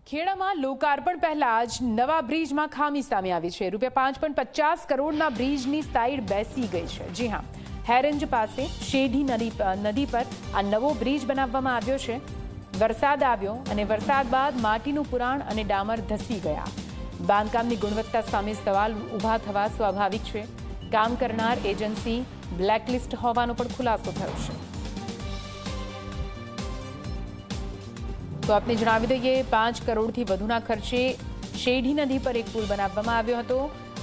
ખેડામાં લોકાર્પણ પહેલા જ નવા બ્રિજમાં ખામી સામે આવી છે। ₹5.50 કરોડના બ્રિજની સાઈડ બેસી ગઈ છે। જી હા, હેરંજ પાસે શેઢી નદી પર આ નવો બ્રિજ બનાવવામાં આવ્યો છે। વરસાદ આવ્યો અને વરસાદ બાદ માટીનું પુરાણ અને ડામર ધસી ગયા। બાંધકામની ગુણવત્તા સામે સવાલ ઊભા થવા સ્વાભાવિક છે। કામ કરનાર એજન્સી બ્લેકલિસ્ટ હોવાનો પણ ખુલાસો થયો છે। તો આપને જણાવી દઈએ, 5 કરોડથી વધુના ખર્ચે શેઢી નદી પર એક પુલ બનાવવામાં આવ્યો હતો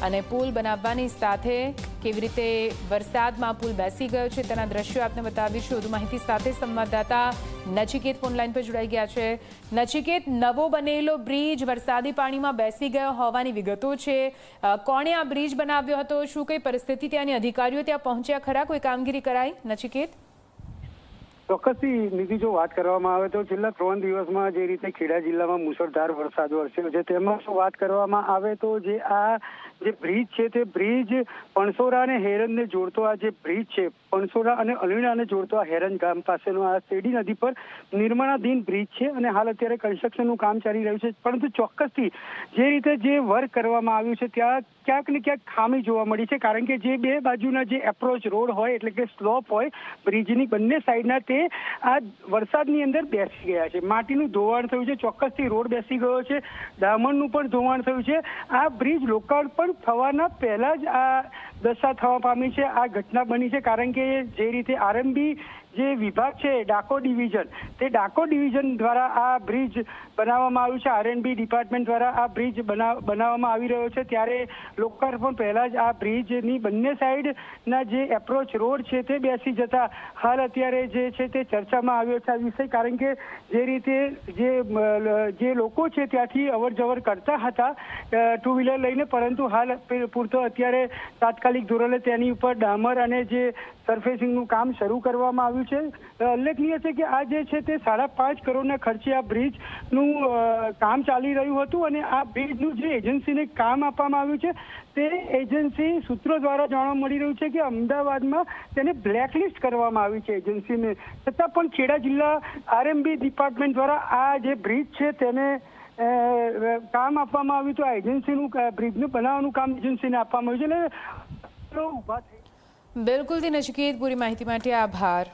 અને પુલ બનાવવાની સાથે કેવી રીતે વરસાદમાં પુલ બેસી ગયો છે તેના દ્રશ્યો આપને બતાવીશું। વધુ માહિતી સાથે સંવાદદાતા નચિકેત ફોનલાઈન પર જોડાઈ ગયા છે। નચિકેત, નવો બનેલો બ્રિજ વરસાદી પાણીમાં બેસી ગયો હોવાની વિગતો છે। કોણે આ બ્રિજ બનાવ્યો હતો? શું કઈ પરિસ્થિતિ? ત્યાંની અધિકારીઓ ત્યાં પહોંચ્યા ખરા? કોઈ કામગીરી કરાઈ? નચિકેત, ચોક્કસથી નિધિ, જો વાત કરવામાં આવે તો છેલ્લા 3 દિવસમાં જે રીતે ખેડા જિલ્લામાં મુશળધાર વરસાદ વરસ્યો છે તેમાં શું વાત કરવામાં આવે તો જે બ્રિજ છે તે બ્રિજ પણસોરા અને હેરનને જોડતો આ જે બ્રિજ છે, પણસોરા અને અલીણાને જોડતો આ હેરન ગામ પાસેનો આ શેઢી નદી પર નિર્માણાધીન બ્રિજ છે અને હાલ અત્યારે કન્સ્ટ્રક્શનનું કામ ચાલી રહ્યું છે। પરંતુ ચોક્કસથી જે રીતે જે વર્ક કરવામાં આવ્યું છે ત્યાં ક્યાંક ને ક્યાંક ખામી જોવા મળી છે, કારણ કે જે બે બાજુના જે એપ્રોચ રોડ હોય એટલે કે સ્લોપ હોય બ્રિજની બંને સાઈડના તે આ વરસાદની અંદર બેસી ગયા છે। માટીનું ધોવાણ થયું છે, ચોક્કસથી રોડ બેસી ગયો છે, ડામરનું પણ ધોવાણ થયું છે। આ બ્રિજ લોકાર્પણ થવાના પહેલા જ આ દશા થવા પામી છે। આ ઘટના બની છે કારણ કે જે રીતે આરએમબી જે વિભાગ છે ડાકો ડિવિઝન, તે ડાકો ડિવિઝન દ્વારા આ બ્રિજ બનાવવામાં આવ્યું છે। આરએનબી ડિપાર્ટમેન્ટ દ્વારા આ બ્રિજ બનાવવામાં આવી રહ્યો છે, ત્યારે લોકાર્પણ પહેલા જ આ બ્રિજની બંને સાઈડના જે એપ્રોચ રોડ છે તે બેસી જતા હાલ અત્યારે જે છે તે ચર્ચામાં આવ્યો છે આ વિષય, કારણ કે જે રીતે જે લોકો છે ત્યાંથી અવર જવર કરતા હતા ટુ વ્હીલર લઈને, પરંતુ હાલ પૂરતો અત્યારે તાત્કાલિક ધોરણે તેની ઉપર ડામર અને જે સરફેસિંગનું કામ શરૂ કરવામાં આવ્યું છે। ઉલ્લેખનીય છે કે આ જે છે તે 5.5 કરોડના ખર્ચે આ બ્રિજનું કામ ચાલી રહ્યું હતું અને આ બ્રિજનું જે એજન્સીને કામ આપવામાં આવ્યું છે તે એજન્સી સૂત્રો દ્વારા જાણવા મળી રહ્યું છે કે અમદાવાદમાં તેને બ્લેકલિસ્ટ કરવામાં આવી છે એજન્સીને, છતાં પણ ખેડા જિલ્લા આરએમબી ડિપાર્ટમેન્ટ દ્વારા આ જે બ્રિજ છે તેને કામ આપવામાં આવ્યું હતું। આ એજન્સીનું બ્રિજનું બનાવવાનું કામ એજન્સીને આપવામાં આવ્યું છે એટલે ઉભા થઈ। બિલકુલ થી નચિકેત, પૂરી માહિતી માટે આભાર।